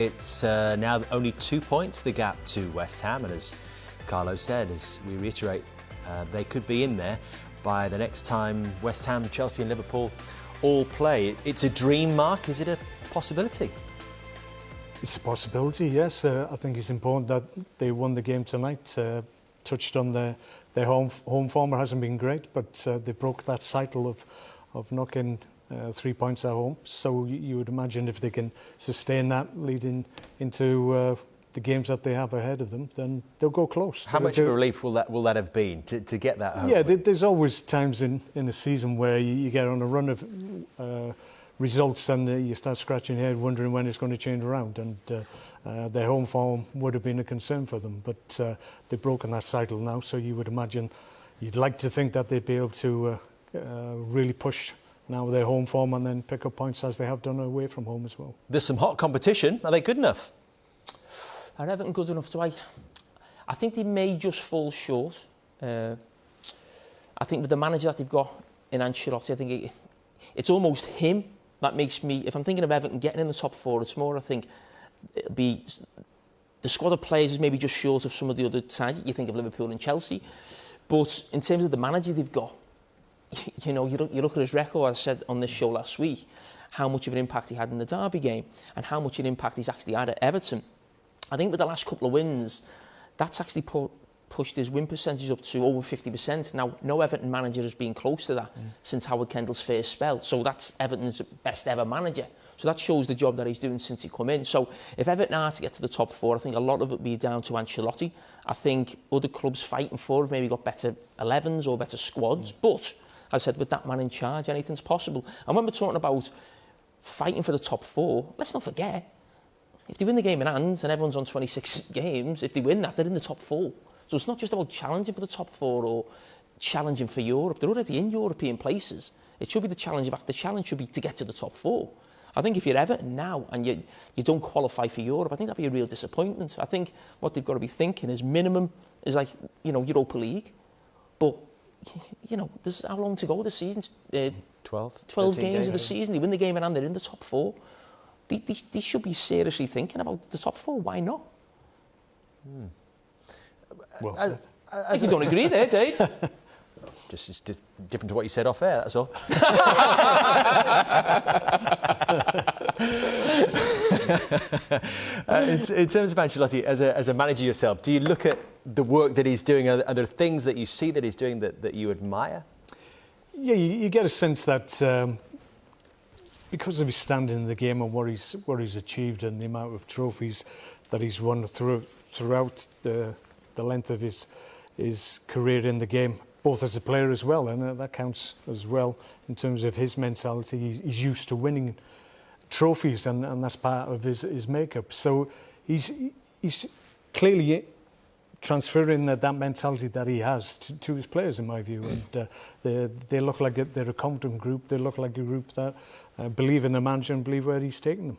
It's now only 2 points, the gap to West Ham, and as Carlo said, as we reiterate, they could be in there by the next time West Ham, Chelsea and Liverpool all play. It's a dream, Mark. Is it a possibility? It's a possibility, yes. I think it's important that they won the game tonight. Touched on their home form hasn't been great, but they broke that cycle of knocking 3 points at home. So you would imagine if they can sustain that leading into the games that they have ahead of them, then they'll go close. How much of a relief will that have been to get that home? Yeah, there's always times in a season where you get on a run of results and you start scratching your head wondering when it's going to change around, and their home form would have been a concern for them, but they've broken that cycle now, so you would imagine, you'd like to think that they'd be able to really push now their home form and then pick up points as they have done away from home as well. There's some hot competition. Are they good enough? Are Everton good enough to... I think they may just fall short. I think with the manager that they've got in Ancelotti, I think it's almost him that makes me... If I'm thinking of Everton getting in the top four, it's more, I think, it'll be... The squad of players is maybe just short of some of the other sides. You think of Liverpool and Chelsea. But in terms of the manager they've got, you know, you look at his record, I said on this show last week, how much of an impact he had in the Derby game and how much an impact he's actually had at Everton. I think with the last couple of wins, that's actually pushed his win percentage up to over 50%. Now, no Everton manager has been close to that since Howard Kendall's first spell. So that's Everton's best ever manager. So that shows the job that he's doing since he come in. So if Everton are to get to the top four, I think a lot of it will be down to Ancelotti. I think other clubs fighting for have maybe got better 11s or better squads. But, as I said, with that man in charge, anything's possible. And when we're talking about fighting for the top four, let's not forget, if they win the game in hand and everyone's on 26 games, if they win that, they're in the top four. So it's not just about challenging for the top four or challenging for Europe. They're already in European places. It should be the challenge. In fact, the challenge should be to get to the top four. I think if you're Everton now and you don't qualify for Europe, I think that'd be a real disappointment. I think what they've got to be thinking is minimum is like, you know, Europa League. But, you know, there's how long to go this season? 12 games of the season. They win the game in hand, they're in the top four. They should be seriously thinking about the top four. Why not? Well said. You don't agree there, Dave? Just different to what you said off air, that's all. In terms of Ancelotti, as a manager yourself, do you look at the work that he's doing? Are there things that you see that he's doing that you admire? Yeah, you get a sense that because of his standing in the game and what he's achieved and the amount of trophies that he's won throughout the length of his career in the game, both as a player as well, and that counts as well in terms of his mentality. He's used to winning trophies, and that's part of his makeup. So he's clearly transferring that mentality that he has to his players, in my view. And they look like they're a confident group. They look like a group that believe in the manager and believe where he's taking them.